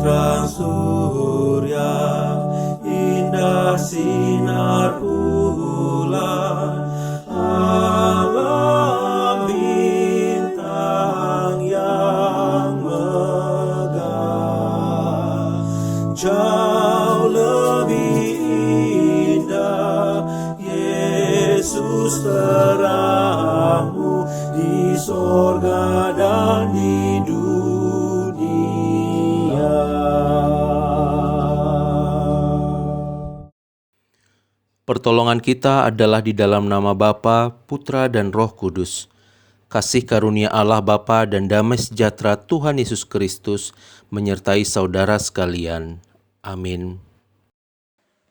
terang surya, indah sinar bulan, alam bintang yang megah, jauh lebih indah Yesus terangmu di sorga dan di dunia. Pertolongan kita adalah di dalam nama Bapa, Putra, dan Roh Kudus. Kasih karunia Allah Bapa dan damai sejahtera Tuhan Yesus Kristus menyertai saudara sekalian. Amin.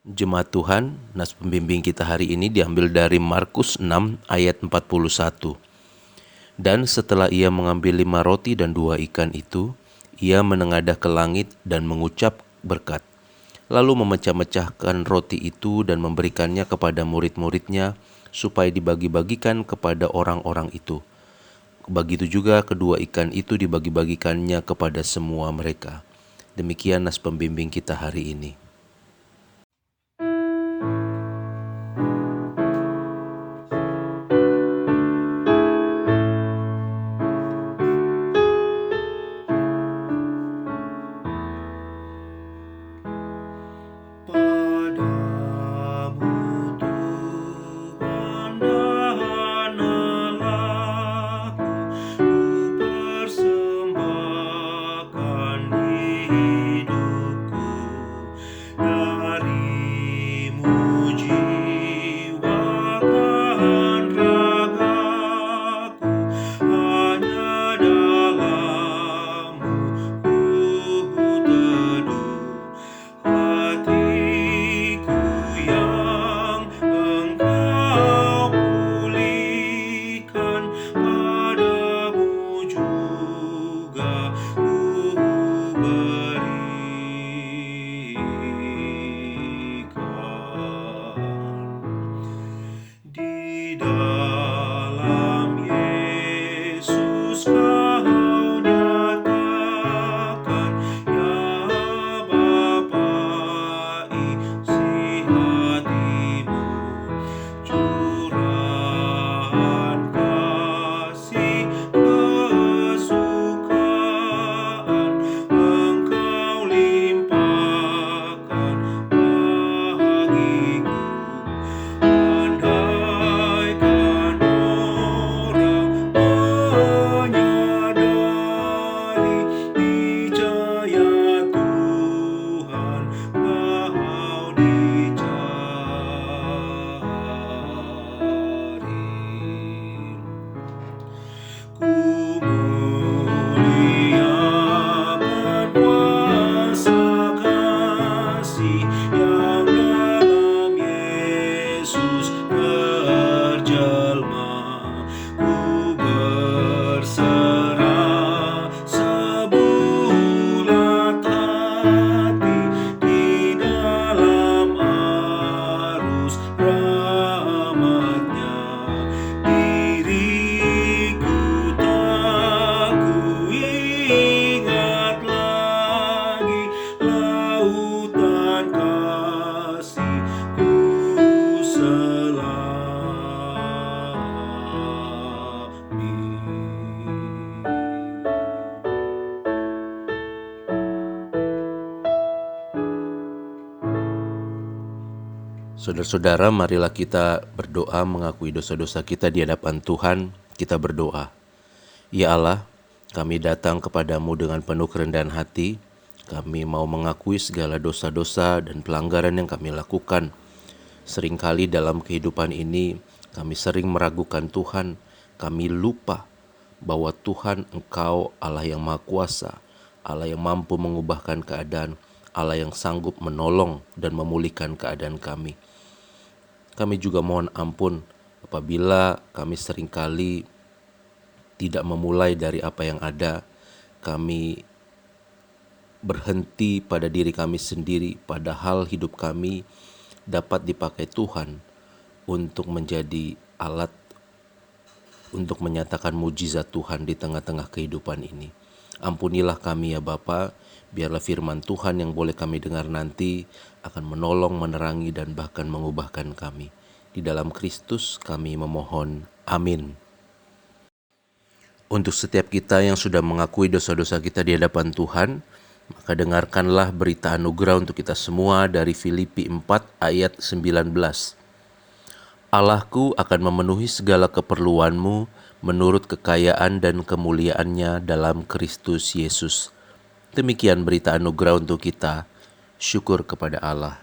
Jemaat Tuhan, nas pembimbing kita hari ini diambil dari Markus 6 ayat 41. Dan setelah ia mengambil 5 roti dan 2 ikan itu, ia menengadah ke langit dan mengucap berkat. Lalu memecah-mecahkan roti itu dan memberikannya kepada murid-muridnya supaya dibagi-bagikan kepada orang-orang itu. Begitu juga kedua ikan itu dibagi-bagikannya kepada semua mereka. Demikian nas pembimbing kita hari ini. Saudara-saudara, marilah kita berdoa mengakui dosa-dosa kita di hadapan Tuhan. Kita berdoa. Ya Allah, kami datang kepadamu dengan penuh kerendahan hati. Kami mau mengakui segala dosa-dosa dan pelanggaran yang kami lakukan. Seringkali dalam kehidupan ini, kami sering meragukan Tuhan. Kami lupa bahwa Tuhan Engkau Allah yang Maha Kuasa, Allah yang mampu mengubahkan keadaan, Allah yang sanggup menolong dan memulihkan keadaan kami. Kami juga mohon ampun apabila kami seringkali tidak memulai dari apa yang ada. Kami berhenti pada diri kami sendiri, padahal hidup kami dapat dipakai Tuhan untuk menjadi alat untuk menyatakan mujizat Tuhan di tengah-tengah kehidupan ini. Ampunilah kami ya Bapa, biarlah firman Tuhan yang boleh kami dengar nanti akan menolong, menerangi, dan bahkan mengubahkan kami. Di dalam Kristus kami memohon. Amin. Untuk setiap kita yang sudah mengakui dosa-dosa kita di hadapan Tuhan, maka dengarkanlah berita anugerah untuk kita semua dari Filipi 4 ayat 19. Allahku akan memenuhi segala keperluanmu menurut kekayaan dan kemuliaannya dalam Kristus Yesus. Demikian berita anugerah untuk kita. Syukur kepada Allah.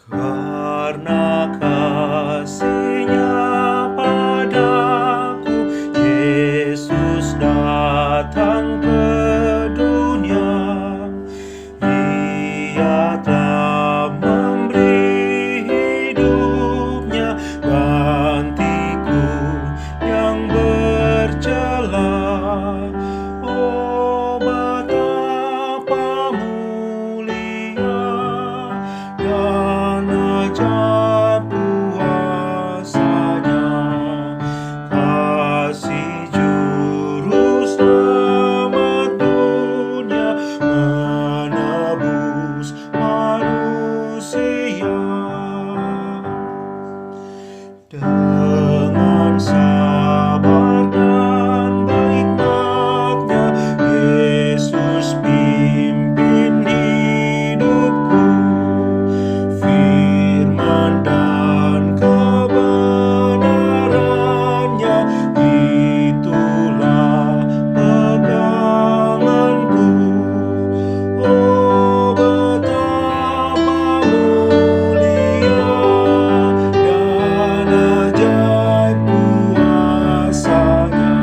Karena kasih-Nya padaku, Yesus datang ke dunia. Ia telah memberi hidupnya gantiku yang bercela. Oh, betapa mulia dan ajaib kuasa-Nya, kasih juru selamat dunia menebus manusia. Dengan sabar dan hikmat-Nya, Yesus pimpin hidupku. Firman dan kebenaran-Nya, itulah peganganku. Oh, betapa mulia dan ajaib kuasa-Nya,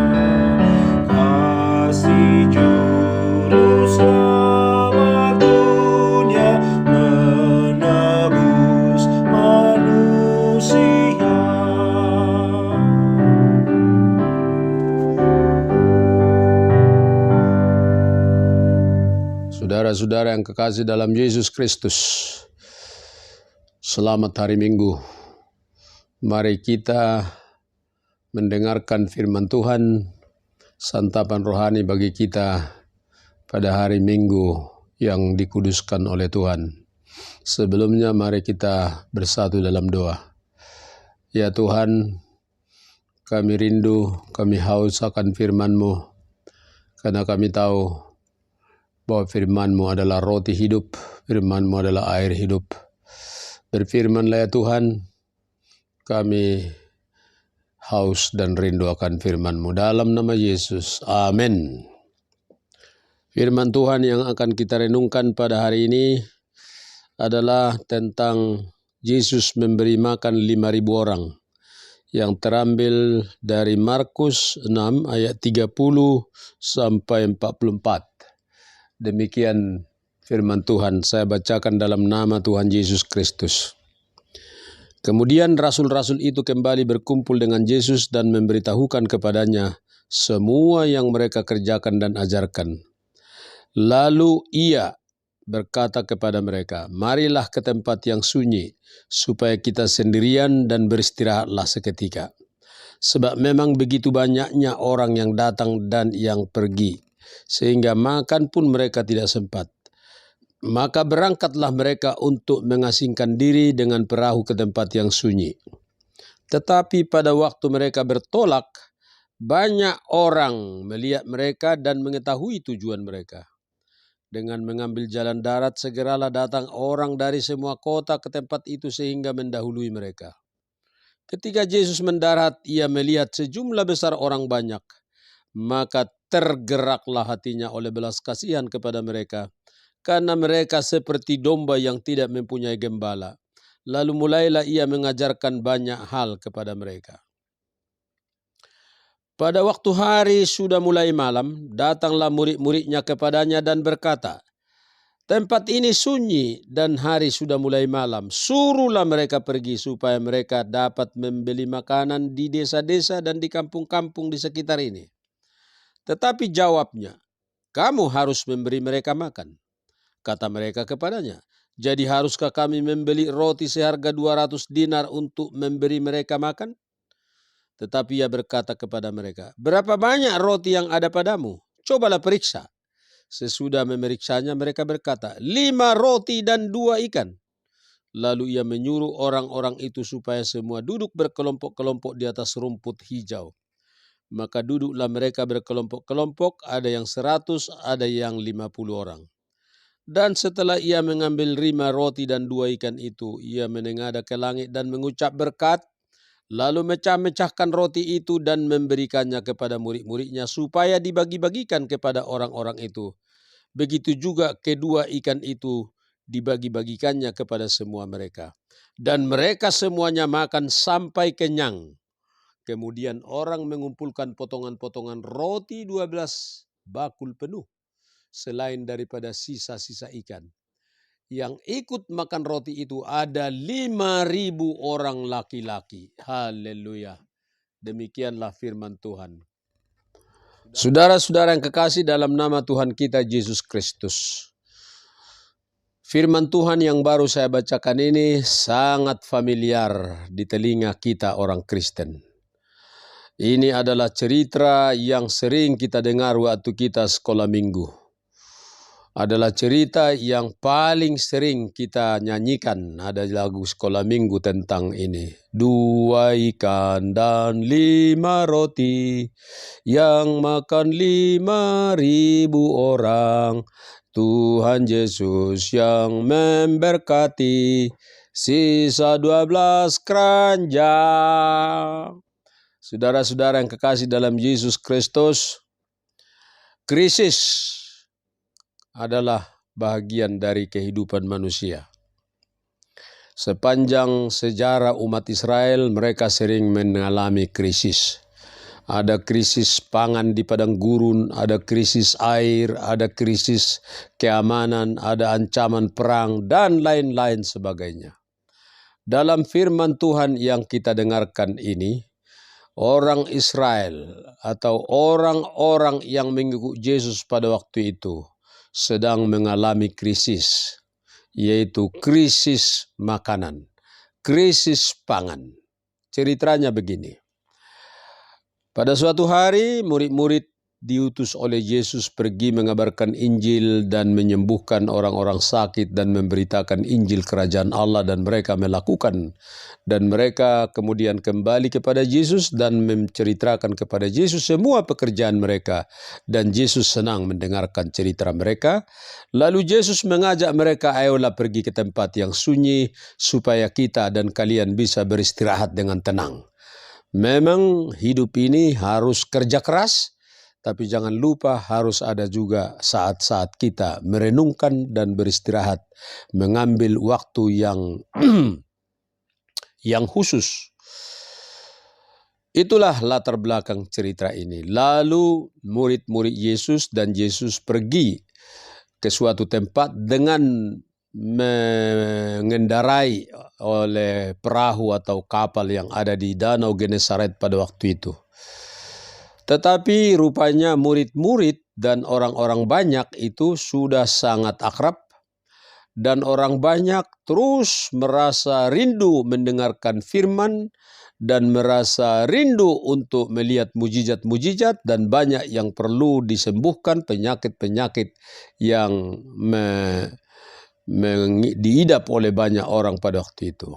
kasih juru selamat dunia menebus manusia. Saudara-saudara yang kekasih dalam Yesus Kristus, selamat hari Minggu. Mari kita mendengarkan firman Tuhan, santapan rohani bagi kita pada hari Minggu yang dikuduskan oleh Tuhan. Sebelumnya mari kita bersatu dalam doa. Ya Tuhan, kami rindu, kami haus akan firman-Mu, karena kami tahu bahwa firman-Mu adalah roti hidup, firman-Mu adalah air hidup. Berfirmanlah ya Tuhan, kami haus dan rindu akan firman-Mu dalam nama Yesus. Amin. Firman Tuhan yang akan kita renungkan pada hari ini adalah tentang Yesus memberi makan 5.000 orang, yang terambil dari Markus 6 ayat 30 sampai 44. Demikian firman Tuhan, saya bacakan dalam nama Tuhan Yesus Kristus. Kemudian rasul-rasul itu kembali berkumpul dengan Yesus dan memberitahukan kepadanya semua yang mereka kerjakan dan ajarkan. Lalu ia berkata kepada mereka, marilah ke tempat yang sunyi, supaya kita sendirian dan beristirahatlah seketika. Sebab memang begitu banyaknya orang yang datang dan yang pergi, sehingga makan pun mereka tidak sempat. Maka berangkatlah mereka untuk mengasingkan diri dengan perahu ke tempat yang sunyi. Tetapi pada waktu mereka bertolak, banyak orang melihat mereka dan mengetahui tujuan mereka. Dengan mengambil jalan darat, segeralah datang orang dari semua kota ke tempat itu sehingga mendahului mereka. Ketika Yesus mendarat, ia melihat sejumlah besar orang banyak. Maka tergeraklah hatinya oleh belas kasihan kepada mereka, karena mereka seperti domba yang tidak mempunyai gembala. Lalu mulailah ia mengajarkan banyak hal kepada mereka. Pada waktu hari sudah mulai malam, datanglah murid-muridnya kepadanya dan berkata, tempat ini sunyi dan hari sudah mulai malam. Suruhlah mereka pergi supaya mereka dapat membeli makanan di desa-desa dan di kampung-kampung di sekitar ini. Tetapi jawabnya, kamu harus memberi mereka makan. Kata mereka kepadanya, jadi haruskah kami membeli roti seharga 200 dinar untuk memberi mereka makan? Tetapi ia berkata kepada mereka, berapa banyak roti yang ada padamu? Cobalah periksa. Sesudah memeriksanya mereka berkata, 5 roti dan 2 ikan. Lalu ia menyuruh orang-orang itu supaya semua duduk berkelompok-kelompok di atas rumput hijau. Maka duduklah mereka berkelompok-kelompok, ada yang 100, ada yang 50 orang. Dan setelah ia mengambil 5 roti dan 2 ikan itu, ia menengadah ke langit dan mengucap berkat, lalu mecah-mecahkan roti itu dan memberikannya kepada murid-muridnya supaya dibagi-bagikan kepada orang-orang itu. Begitu juga kedua ikan itu dibagi-bagikannya kepada semua mereka. Dan mereka semuanya makan sampai kenyang. Kemudian orang mengumpulkan potongan-potongan roti 12 bakul penuh, selain daripada sisa-sisa ikan. Yang ikut makan roti itu ada 5.000 orang laki-laki. Haleluya. Demikianlah firman Tuhan. Saudara-saudara yang kekasih dalam nama Tuhan kita Yesus Kristus. Firman Tuhan yang baru saya bacakan ini sangat familiar di telinga kita orang Kristen. Ini adalah cerita yang sering kita dengar waktu kita sekolah minggu. Adalah cerita yang paling sering kita nyanyikan. Ada lagu sekolah minggu tentang ini. 2 ikan dan 5 roti, yang makan 5.000 orang. Tuhan Yesus yang memberkati, sisa 12 keranjang. Saudara-saudara yang kekasih dalam Yesus Kristus, krisis adalah bahagian dari kehidupan manusia. Sepanjang sejarah umat Israel, mereka sering mengalami krisis. Ada krisis pangan di padang gurun, ada krisis air, ada krisis keamanan, ada ancaman perang, dan lain-lain sebagainya. Dalam firman Tuhan yang kita dengarkan ini, orang Israel atau orang-orang yang mengikut Yesus pada waktu itu sedang mengalami krisis, yaitu krisis makanan, krisis pangan. Ceritanya begini. Pada suatu hari murid-murid diutus oleh Yesus pergi mengabarkan Injil dan menyembuhkan orang-orang sakit dan memberitakan Injil kerajaan Allah, dan mereka melakukan. Dan mereka kemudian kembali kepada Yesus dan menceritakan kepada Yesus semua pekerjaan mereka. Dan Yesus senang mendengarkan cerita mereka. Lalu Yesus mengajak mereka, ayolah pergi ke tempat yang sunyi supaya kita dan kalian bisa beristirahat dengan tenang. Memang hidup ini harus kerja keras, tapi jangan lupa harus ada juga saat-saat kita merenungkan dan beristirahat, mengambil waktu yang khusus. Itulah latar belakang cerita ini. Lalu murid-murid Yesus dan Yesus pergi ke suatu tempat dengan mengendarai oleh perahu atau kapal yang ada di Danau Genesaret pada waktu itu. Tetapi rupanya murid-murid dan orang-orang banyak itu sudah sangat akrab, dan orang banyak terus merasa rindu mendengarkan firman dan merasa rindu untuk melihat mujizat-mujizat, dan banyak yang perlu disembuhkan, penyakit-penyakit yang diidap oleh banyak orang pada waktu itu.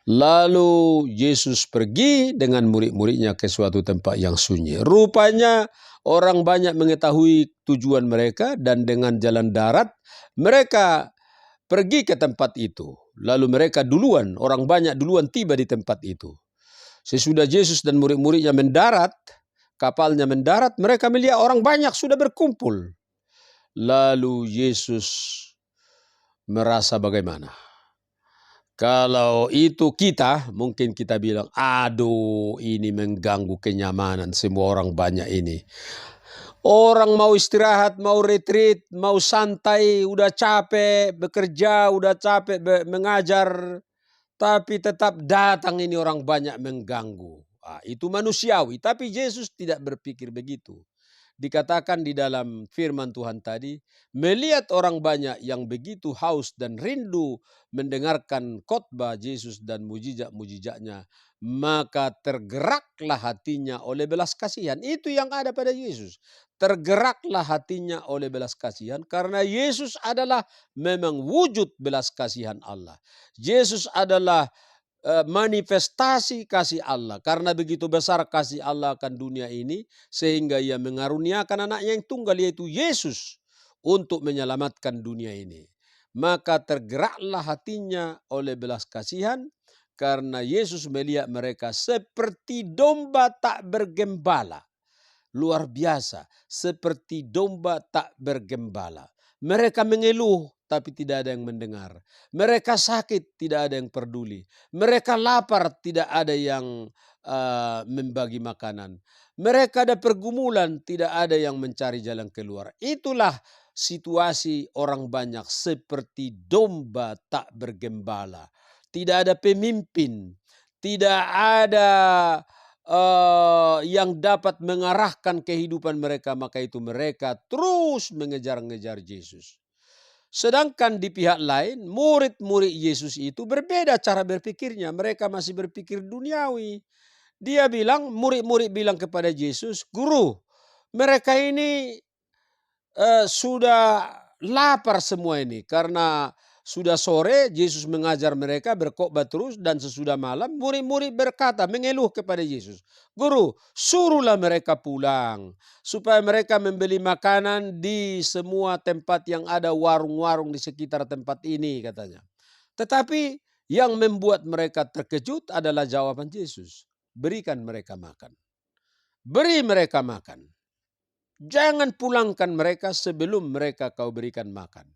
Lalu Yesus pergi dengan murid-muridnya ke suatu tempat yang sunyi. Rupanya orang banyak mengetahui tujuan mereka, dan dengan jalan darat mereka pergi ke tempat itu. Lalu mereka duluan, orang banyak duluan tiba di tempat itu. Sesudah Yesus dan murid-muridnya mendarat, kapalnya mendarat, mereka melihat orang banyak sudah berkumpul. Lalu Yesus merasa bagaimana? Kalau itu kita, mungkin kita bilang, aduh ini mengganggu kenyamanan semua orang banyak ini. Orang mau istirahat, mau retreat, mau santai, udah capek bekerja, udah capek mengajar, tapi tetap datang ini orang banyak mengganggu. Itu manusiawi, tapi Yesus tidak berpikir begitu. Dikatakan di dalam firman Tuhan tadi, melihat orang banyak yang begitu haus dan rindu mendengarkan khotbah Yesus dan mujizat-mujizatnya, maka tergeraklah hatinya oleh belas kasihan. Itu yang ada pada Yesus. Tergeraklah hatinya oleh belas kasihan karena Yesus adalah memang wujud belas kasihan Allah. Yesus adalah manifestasi kasih Allah. Karena begitu besar kasih Allah akan dunia ini, sehingga ia mengaruniakan anaknya yang tunggal, yaitu Yesus, untuk menyelamatkan dunia ini. Maka tergeraklah hatinya oleh belas kasihan, karena Yesus melihat mereka seperti domba tak bergembala. Luar biasa, seperti domba tak bergembala. Mereka mengeluh, tapi tidak ada yang mendengar. Mereka sakit, tidak ada yang peduli. Mereka lapar, tidak ada yang membagi makanan. Mereka ada pergumulan, tidak ada yang mencari jalan keluar. Itulah situasi orang banyak, seperti domba tak bergembala. Tidak ada pemimpin, tidak ada yang dapat mengarahkan kehidupan mereka, maka itu mereka terus mengejar-ngejar Yesus. Sedangkan di pihak lain, murid-murid Yesus itu berbeda cara berpikirnya. Mereka masih berpikir duniawi. Dia bilang, murid-murid bilang kepada Yesus, "Guru, mereka ini sudah lapar semua ini karena sudah sore Yesus mengajar mereka berkhotbah terus, dan sesudah malam murid-murid berkata, mengeluh kepada Yesus, "Guru, suruhlah mereka pulang supaya mereka membeli makanan di semua tempat yang ada warung-warung di sekitar tempat ini," katanya. Tetapi yang membuat mereka terkejut adalah jawaban Yesus, "Berikan mereka makan. Beri mereka makan. Jangan pulangkan mereka sebelum mereka kau berikan makan."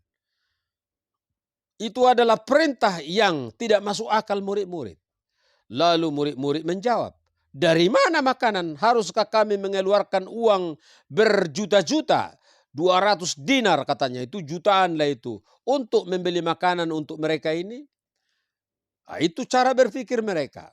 Itu adalah perintah yang tidak masuk akal murid-murid. Lalu murid-murid menjawab, "Dari mana makanan? Haruskah kami mengeluarkan uang berjuta-juta? 200 dinar katanya, itu jutaan lah itu, untuk membeli makanan untuk mereka ini?" Nah, itu cara berpikir mereka.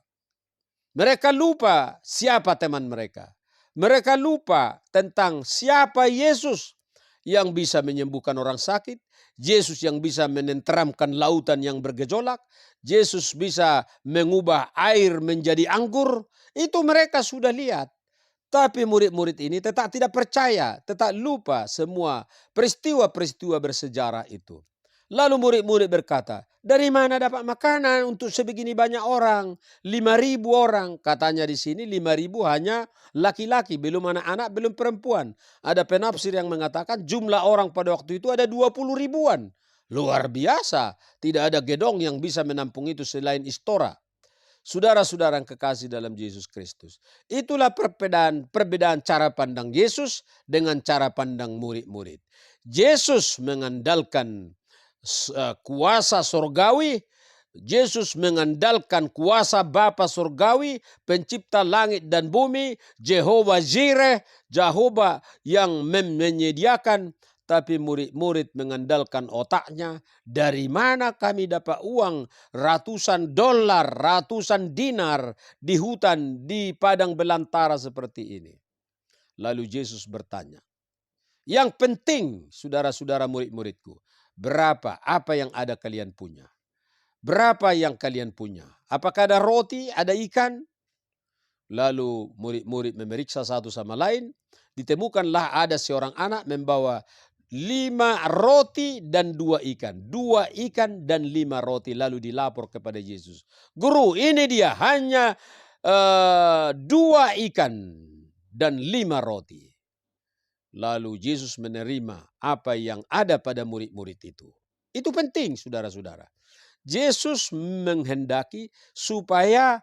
Mereka lupa siapa teman mereka. Mereka lupa tentang siapa Yesus yang bisa menyembuhkan orang sakit, Yesus yang bisa menenteramkan lautan yang bergejolak, Yesus bisa mengubah air menjadi anggur. Itu mereka sudah lihat. Tapi murid-murid ini tetap tidak percaya, tetap lupa semua peristiwa-peristiwa bersejarah itu. Lalu murid-murid berkata, "Dari mana dapat makanan untuk sebegini banyak orang? 5.000 orang." Katanya di sini 5.000 hanya laki-laki, belum anak-anak, belum perempuan. Ada penafsir yang mengatakan jumlah orang pada waktu itu ada 20 ribuan. Luar biasa, tidak ada gedong yang bisa menampung itu selain istora. Saudara-saudara yang kekasih dalam Yesus Kristus. Itulah perbedaan cara pandang Yesus dengan cara pandang murid-murid. Yesus mengandalkan kuasa surgawi. Yesus mengandalkan kuasa Bapa surgawi, pencipta langit dan bumi, Jehovah Jireh, Jehovah yang menyediakan. Tapi murid-murid mengandalkan otaknya. Dari mana kami dapat uang ratusan dolar, ratusan dinar di hutan, di padang belantara seperti ini? Lalu Yesus bertanya, "Yang penting, saudara-saudara murid-muridku, berapa, apa yang ada kalian punya? Berapa yang kalian punya? Apakah ada roti, ada ikan?" Lalu murid-murid memeriksa satu sama lain. Ditemukanlah ada seorang anak membawa 5 roti dan 2 ikan. 2 ikan dan 5 roti. Lalu dilapor kepada Yesus, "Guru, ini dia, hanya 2 ikan dan 5 roti." Lalu Yesus menerima apa yang ada pada murid-murid itu. Itu penting, saudara-saudara. Yesus menghendaki supaya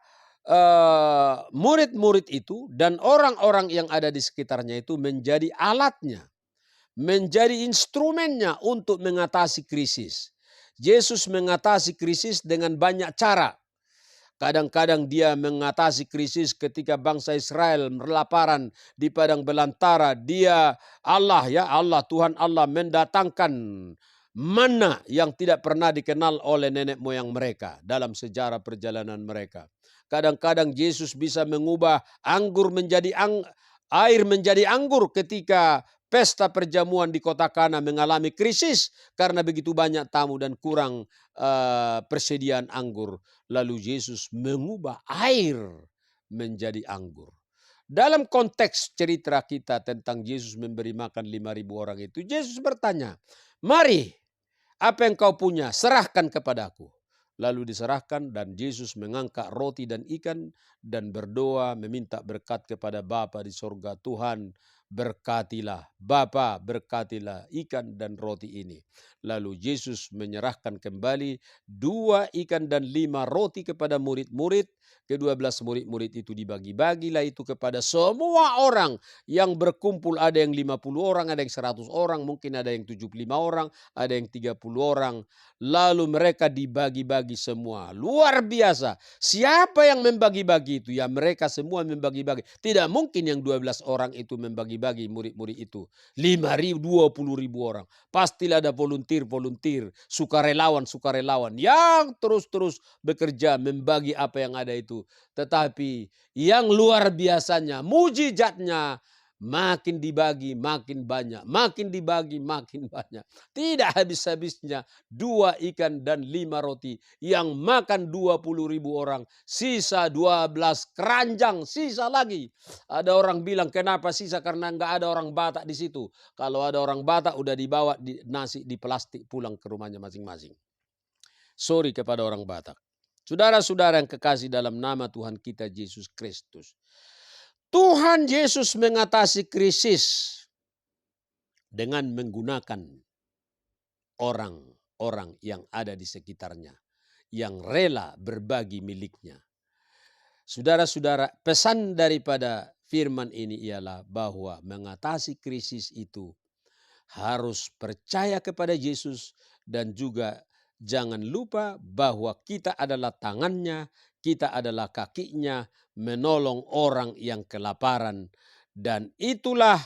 murid-murid itu dan orang-orang yang ada di sekitarnya itu menjadi alatnya, menjadi instrumennya untuk mengatasi krisis. Yesus mengatasi krisis dengan banyak cara. Kadang-kadang dia mengatasi krisis ketika bangsa Israel kelaparan di padang belantara. Dia Allah Tuhan Allah mendatangkan mana yang tidak pernah dikenal oleh nenek moyang mereka dalam sejarah perjalanan mereka. Kadang-kadang Yesus bisa mengubah anggur menjadi Air menjadi anggur ketika pesta perjamuan di kota Kana mengalami krisis karena begitu banyak tamu dan kurang persediaan anggur. Lalu Yesus mengubah air menjadi anggur. Dalam konteks cerita kita tentang Yesus memberi makan 5.000 orang itu, Yesus bertanya, "Mari, apa yang kau punya, serahkan kepadaku." Lalu diserahkan dan Yesus mengangkat roti dan ikan dan berdoa meminta berkat kepada Bapa di sorga. "Tuhan, berkatilah, Bapa berkatilah ikan dan roti ini." Lalu Yesus menyerahkan kembali 2 ikan dan 5 roti kepada murid-murid. Ke-12 murid-murid itu dibagi-bagilah itu kepada semua orang yang berkumpul. Ada yang 50 orang, ada yang 100 orang, mungkin ada yang 75 orang, ada yang 30 orang. Lalu mereka dibagi-bagi semua. Luar biasa. Siapa yang membagi-bagi itu? Ya mereka semua membagi-bagi. Tidak mungkin yang 12 orang itu membagi-bagi murid-murid itu. 5.000, 20.000 orang. Pastilah ada volunteer, sukarelawan yang terus-terus bekerja membagi apa yang ada itu. Tetapi yang luar biasanya, mujizatnya, makin dibagi makin banyak, makin dibagi makin banyak. Tidak habis-habisnya 2 ikan dan 5 roti yang makan 20.000 orang. Sisa 12 keranjang, sisa lagi. Ada orang bilang kenapa sisa, karena nggak ada orang Batak di situ. Kalau ada orang Batak udah dibawa nasi di plastik pulang ke rumahnya masing-masing. Sorry kepada orang Batak. Saudara-saudara yang kekasih dalam nama Tuhan kita Yesus Kristus. Tuhan Yesus mengatasi krisis dengan menggunakan orang-orang yang ada di sekitarnya, yang rela berbagi miliknya. Saudara-saudara, pesan daripada firman ini ialah bahwa mengatasi krisis itu harus percaya kepada Yesus dan juga jangan lupa bahwa kita adalah tangannya, kita adalah kakinya menolong orang yang kelaparan. Dan itulah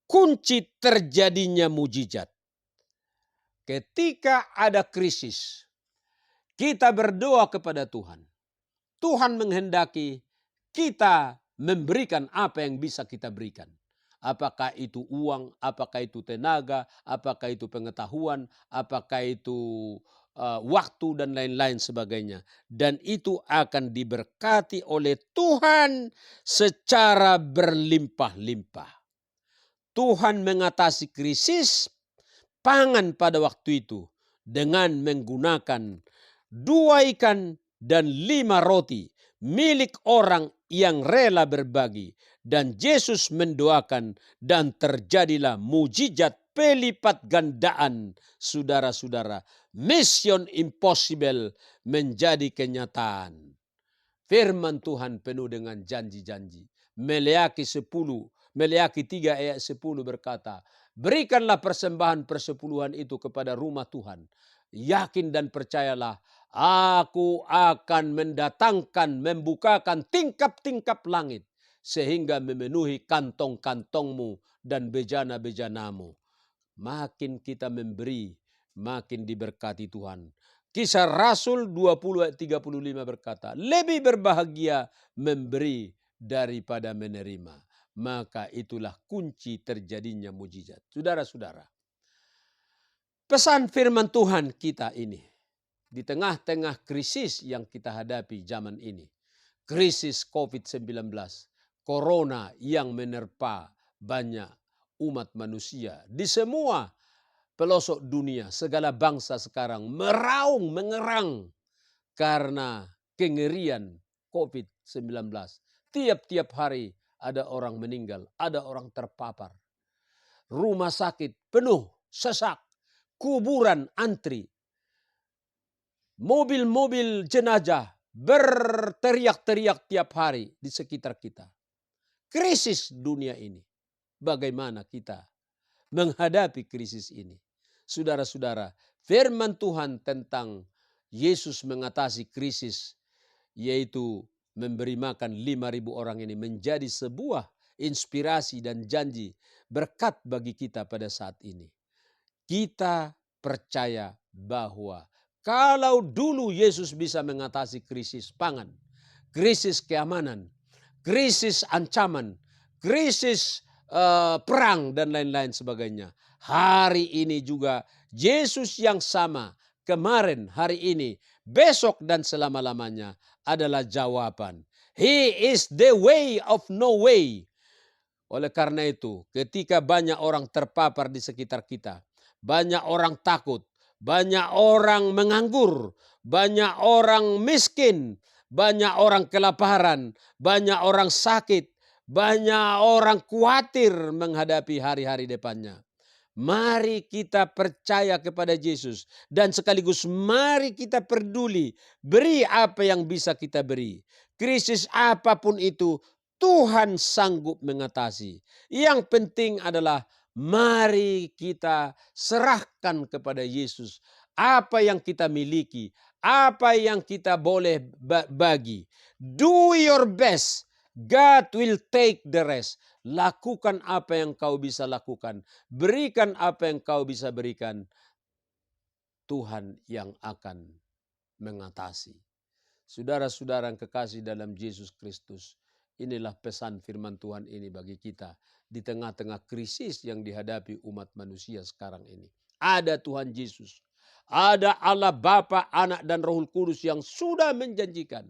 kunci terjadinya mujizat. Ketika ada krisis, kita berdoa kepada Tuhan. Tuhan menghendaki kita memberikan apa yang bisa kita berikan. Apakah itu uang, apakah itu tenaga, apakah itu pengetahuan, apakah itu waktu dan lain-lain sebagainya. Dan itu akan diberkati oleh Tuhan secara berlimpah-limpah. Tuhan mengatasi krisis pangan pada waktu itu dengan menggunakan 2 ikan dan 5 roti milik orang yang rela berbagi. Dan Yesus mendoakan dan terjadilah mujizat pelipat gandaan. Saudara-saudara, mission impossible menjadi kenyataan. Firman Tuhan penuh dengan janji-janji. Meleakhi 3 ayat 10 berkata, "Berikanlah persembahan persepuluhan itu kepada rumah Tuhan. Yakin dan percayalah, aku akan membukakan tingkap-tingkap langit sehingga memenuhi kantong-kantongmu dan bejana-bejanamu." Makin kita memberi, makin diberkati Tuhan. Kisah Rasul 20 ayat 35 berkata, "Lebih berbahagia memberi daripada menerima." Maka itulah kunci terjadinya mujizat. Saudara-saudara, pesan firman Tuhan kita ini di tengah-tengah krisis yang kita hadapi zaman ini, krisis COVID-19, corona yang menerpa banyak umat manusia di semua pelosok dunia, segala bangsa sekarang meraung, mengerang karena kengerian COVID-19. Tiap-tiap hari ada orang meninggal, ada orang terpapar. Rumah sakit penuh, sesak, kuburan antri. Mobil-mobil jenazah berteriak-teriak tiap hari di sekitar kita. Krisis dunia ini. Bagaimana kita menghadapi krisis ini? Saudara-saudara, firman Tuhan tentang Yesus mengatasi krisis, yaitu memberi makan 5.000 orang ini, menjadi sebuah inspirasi dan janji berkat bagi kita pada saat ini. Kita percaya bahwa kalau dulu Yesus bisa mengatasi krisis pangan, krisis keamanan, krisis ancaman, krisis perang dan lain-lain sebagainya. Hari ini juga Yesus yang sama, kemarin, hari ini, besok dan selama-lamanya adalah jawaban. He is the way of no way. Oleh karena itu, ketika banyak orang terpapar di sekitar kita, banyak orang takut, banyak orang menganggur, banyak orang miskin, banyak orang kelaparan, banyak orang sakit, banyak orang khawatir menghadapi hari-hari depannya. Mari kita percaya kepada Yesus dan sekaligus mari kita peduli, beri apa yang bisa kita beri. Krisis apapun itu Tuhan sanggup mengatasi. Yang penting adalah mari kita serahkan kepada Yesus apa yang kita miliki, apa yang kita boleh bagi. Do your best. God will take the rest. Lakukan apa yang kau bisa lakukan. Berikan apa yang kau bisa berikan. Tuhan yang akan mengatasi. Saudara-saudara yang kekasih dalam Yesus Kristus, inilah pesan firman Tuhan ini bagi kita di tengah-tengah krisis yang dihadapi umat manusia sekarang ini. Ada Tuhan Yesus, ada Allah Bapa, Anak dan Roh Kudus yang sudah menjanjikan,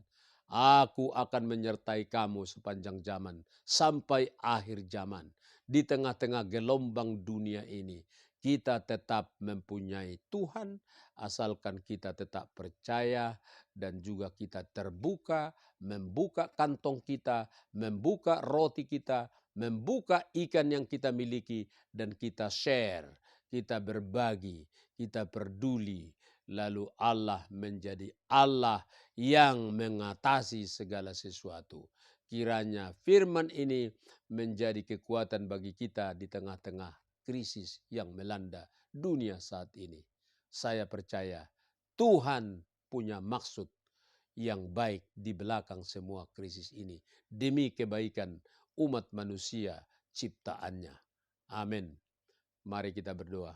aku akan menyertai kamu sepanjang zaman sampai akhir zaman. Di tengah-tengah gelombang dunia ini, kita tetap mempunyai Tuhan, asalkan kita tetap percaya dan juga kita terbuka, membuka kantong kita, membuka roti kita, membuka ikan yang kita miliki, dan kita share, kita berbagi, kita peduli. Lalu Allah menjadi Allah yang mengatasi segala sesuatu. Kiranya firman ini menjadi kekuatan bagi kita di tengah-tengah krisis yang melanda dunia saat ini. Saya percaya Tuhan punya maksud yang baik di belakang semua krisis ini demi kebaikan umat manusia ciptaannya. Amin. Mari kita berdoa.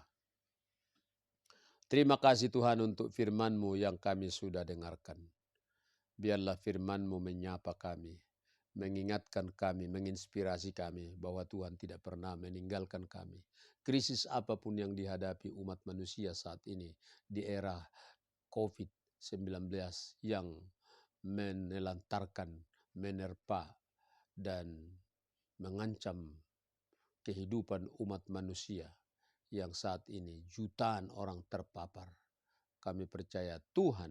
Terima kasih Tuhan untuk firman-Mu yang kami sudah dengarkan. Biarlah firman-Mu menyapa kami, mengingatkan kami, menginspirasi kami bahwa Tuhan tidak pernah meninggalkan kami. Krisis apapun yang dihadapi umat manusia saat ini di era COVID-19 yang menelantarkan, menerpa, dan mengancam kehidupan umat manusia yang saat ini jutaan orang terpapar. Kami percaya Tuhan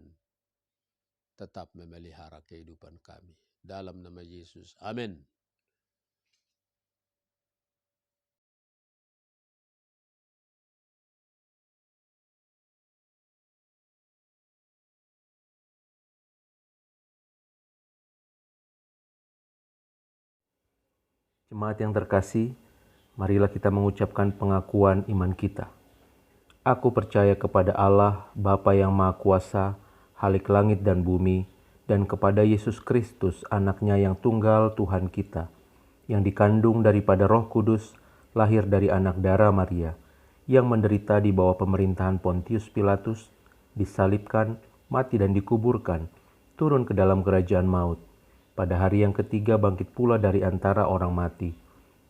tetap memelihara kehidupan kami. Dalam nama Yesus. Amin. Jemaat yang terkasih, marilah kita mengucapkan pengakuan iman kita. Aku percaya kepada Allah, Bapa yang Maha Kuasa, Khalik langit dan bumi, dan kepada Yesus Kristus, Anaknya yang tunggal Tuhan kita, yang dikandung daripada Roh Kudus, lahir dari anak darah Maria, yang menderita di bawah pemerintahan Pontius Pilatus, disalibkan, mati dan dikuburkan, turun ke dalam kerajaan maut. Pada hari yang ketiga bangkit pula dari antara orang mati,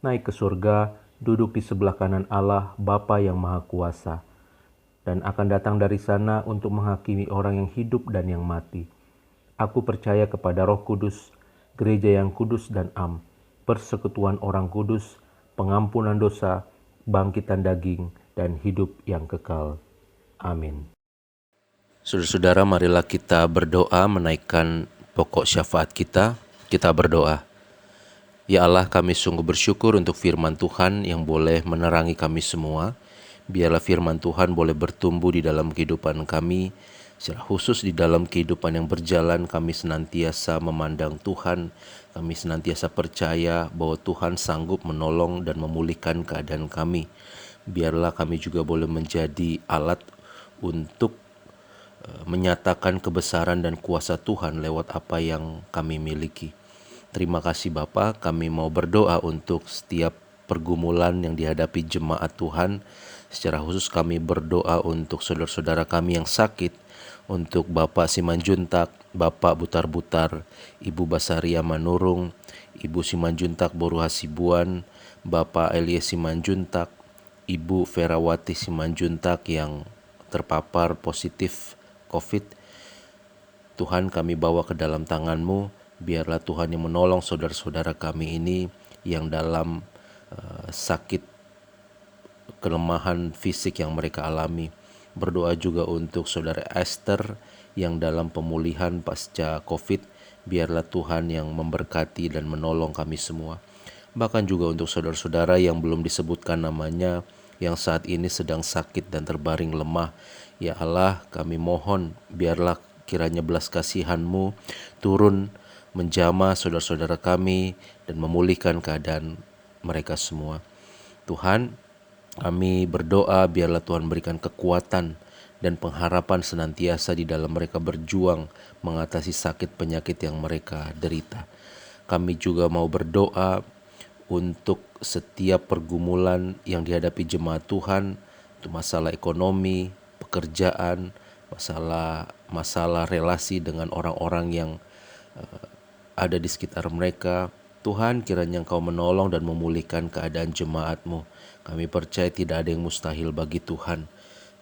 naik ke surga, duduk di sebelah kanan Allah, Bapa yang Maha Kuasa, dan akan datang dari sana untuk menghakimi orang yang hidup dan yang mati. Aku percaya kepada Roh Kudus, gereja yang kudus dan am, persekutuan orang kudus, pengampunan dosa, bangkitan daging, dan hidup yang kekal. Amin. Saudara-saudara, marilah kita berdoa menaikkan pokok syafaat kita. Kita berdoa. Ya Allah, kami sungguh bersyukur untuk firman Tuhan yang boleh menerangi kami semua. Biarlah firman Tuhan boleh bertumbuh di dalam kehidupan kami, secara khusus di dalam kehidupan yang berjalan. Kami senantiasa memandang Tuhan, kami senantiasa percaya bahwa Tuhan sanggup menolong dan memulihkan keadaan kami. Biarlah kami juga boleh menjadi alat untuk menyatakan kebesaran dan kuasa Tuhan lewat apa yang kami miliki. Terima kasih Bapa, kami mau berdoa untuk setiap pergumulan yang dihadapi jemaat Tuhan. Secara khusus kami berdoa untuk saudara-saudara kami yang sakit, untuk Bapak Simanjuntak, Bapak Butar-Butar, Ibu Basaria Manurung, Ibu Simanjuntak Boru Hasibuan, Bapak Elias Simanjuntak, Ibu Ferawati Simanjuntak yang terpapar positif COVID. Tuhan, kami bawa ke dalam tangan-Mu, biarlah Tuhan yang menolong saudara-saudara kami ini yang dalam sakit, kelemahan fisik yang mereka alami. Berdoa juga untuk saudara Esther yang dalam pemulihan pasca COVID, biarlah Tuhan yang memberkati dan menolong kami semua. Bahkan juga untuk saudara-saudara yang belum disebutkan namanya, yang saat ini sedang sakit dan terbaring lemah. Ya Allah, kami mohon biarlah kiranya belas kasihan-Mu turun menjamah saudara-saudara kami dan memulihkan keadaan mereka semua. Tuhan, kami berdoa biarlah Tuhan berikan kekuatan dan pengharapan senantiasa di dalam mereka berjuang mengatasi sakit penyakit yang mereka derita. Kami juga mau berdoa untuk setiap pergumulan yang dihadapi jemaat Tuhan, untuk masalah ekonomi, pekerjaan, masalah relasi dengan orang-orang yang ada di sekitar mereka. Tuhan, kiranya Engkau menolong dan memulihkan keadaan jemaat-Mu. Kami percaya tidak ada yang mustahil bagi Tuhan.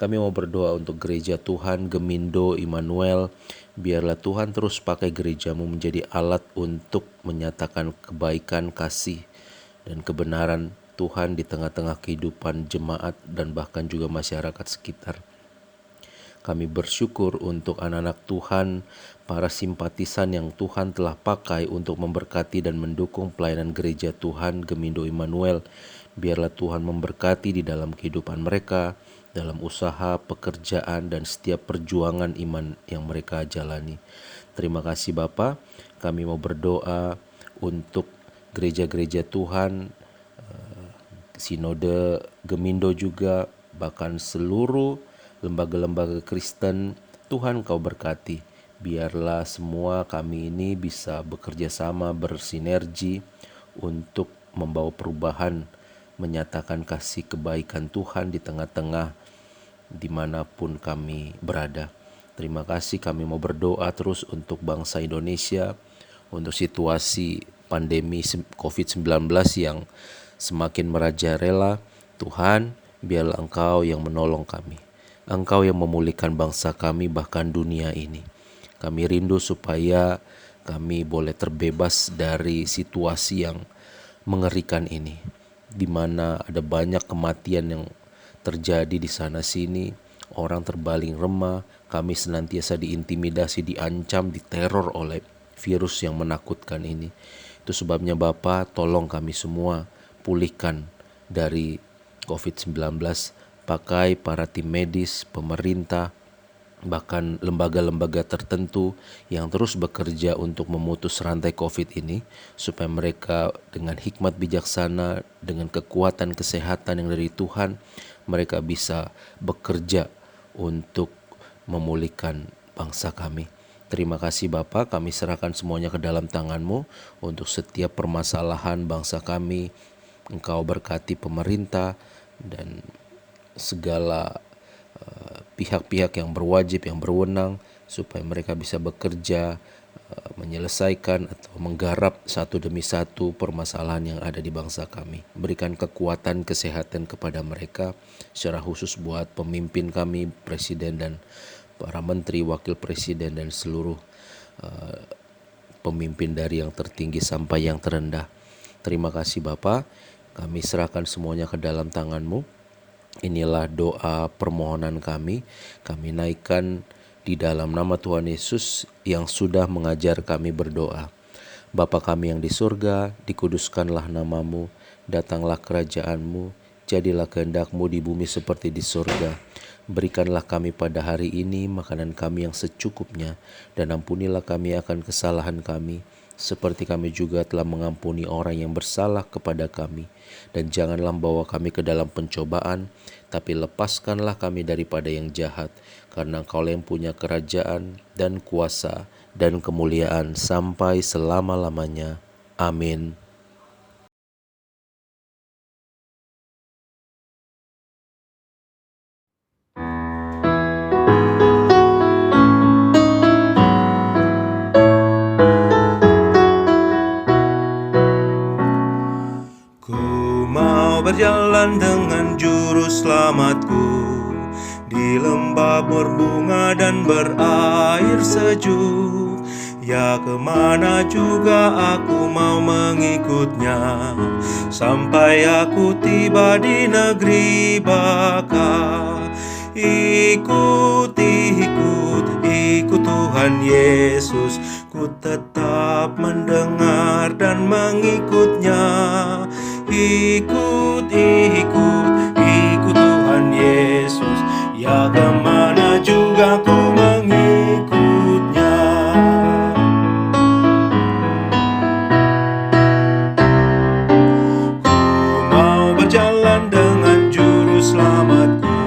Kami mau berdoa untuk gereja Tuhan, Gemindo, Immanuel. Biarlah Tuhan terus pakai gereja-Mu menjadi alat untuk menyatakan kebaikan, kasih, dan kebenaran Tuhan di tengah-tengah kehidupan jemaat dan bahkan juga masyarakat sekitar. Kami bersyukur untuk anak-anak Tuhan, para simpatisan yang Tuhan telah pakai untuk memberkati dan mendukung pelayanan gereja Tuhan Gemindo Immanuel. Biarlah Tuhan memberkati di dalam kehidupan mereka, dalam usaha, pekerjaan, dan setiap perjuangan iman yang mereka jalani. Terima kasih Bapa. Kami mau berdoa untuk gereja-gereja Tuhan, Sinode Gemindo juga, bahkan seluruh lembaga-lembaga Kristen. Tuhan Kau berkati. Biarlah semua kami ini bisa bekerja sama, bersinergi untuk membawa perubahan, menyatakan kasih kebaikan Tuhan di tengah-tengah dimanapun kami berada. Terima kasih, kami mau berdoa terus untuk bangsa Indonesia, untuk situasi pandemi COVID-19 yang semakin merajalela. Tuhan, biarlah Engkau yang menolong kami. Engkau yang memulihkan bangsa kami, bahkan dunia ini. Kami rindu supaya kami boleh terbebas dari situasi yang mengerikan ini, di mana ada banyak kematian yang terjadi di sana sini, orang terbaling remah, kami senantiasa diintimidasi, diancam, diteror oleh virus yang menakutkan ini. Itu sebabnya Bapa, tolong kami semua pulihkan dari COVID-19, pakai para tim medis, pemerintah, bahkan lembaga-lembaga tertentu yang terus bekerja untuk memutus rantai COVID ini, supaya mereka dengan hikmat bijaksana, dengan kekuatan kesehatan yang dari Tuhan, mereka bisa bekerja untuk memulihkan bangsa kami. Terima kasih Bapa, kami serahkan semuanya ke dalam tangan-Mu untuk setiap permasalahan bangsa kami. Engkau berkati pemerintah dan segala pihak-pihak yang berwajib, yang berwenang, supaya mereka bisa bekerja, menyelesaikan atau menggarap satu demi satu permasalahan yang ada di bangsa kami. Berikan kekuatan kesehatan kepada mereka, secara khusus buat pemimpin kami, presiden dan para menteri, wakil presiden, dan seluruh pemimpin dari yang tertinggi sampai yang terendah. Terima kasih Bapa, kami serahkan semuanya ke dalam tangan-Mu. Inilah doa permohonan kami naikkan di dalam nama Tuhan Yesus yang sudah mengajar kami berdoa. Bapa kami yang di surga, dikuduskanlah nama-Mu, datanglah kerajaan-Mu, jadilah kehendak-Mu di bumi seperti di surga. Berikanlah kami pada hari ini makanan kami yang secukupnya, dan ampunilah kami akan kesalahan kami, seperti kami juga telah mengampuni orang yang bersalah kepada kami. Dan janganlah bawa kami ke dalam pencobaan, tapi lepaskanlah kami daripada yang jahat, karena Engkau yang punya kerajaan dan kuasa dan kemuliaan sampai selama-lamanya. Amin. selamatku. Di lembah berbunga dan berair sejuk, ya kemana juga aku mau mengikutnya, sampai aku tiba di negeri baka. Ikut, ikut, ikut Tuhan Yesus, ku tetap mendengar dan mengikutnya. Ikut, ikut, ikut Tuhan Yesus, ya kemana juga ku mengikutnya. Ku mau berjalan dengan juru selamatku,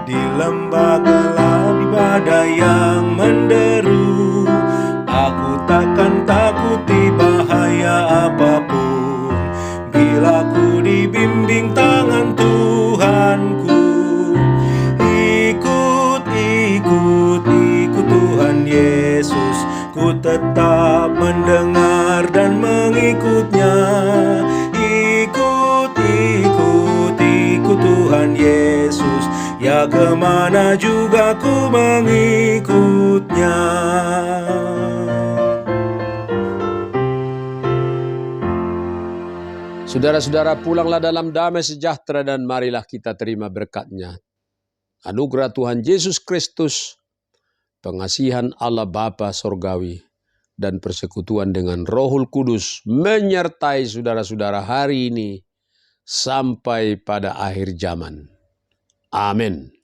di lembah gelap di badai yang menderu. Aku takkan takuti bahaya apapun, bila ku dibimbing tangan Tuhanku. Ikut, ikut, ikut Tuhan Yesus, ku tetap mendengar dan mengikutnya. Ikut, ikut, ikut Tuhan Yesus, ya kemana juga ku mengikutnya. Saudara-saudara, pulanglah dalam damai sejahtera dan marilah kita terima berkat-Nya. Anugerah Tuhan Yesus Kristus, pengasihan Allah Bapa Sorgawi, dan persekutuan dengan Rohul Kudus menyertai saudara-saudara hari ini sampai pada akhir zaman. Amin.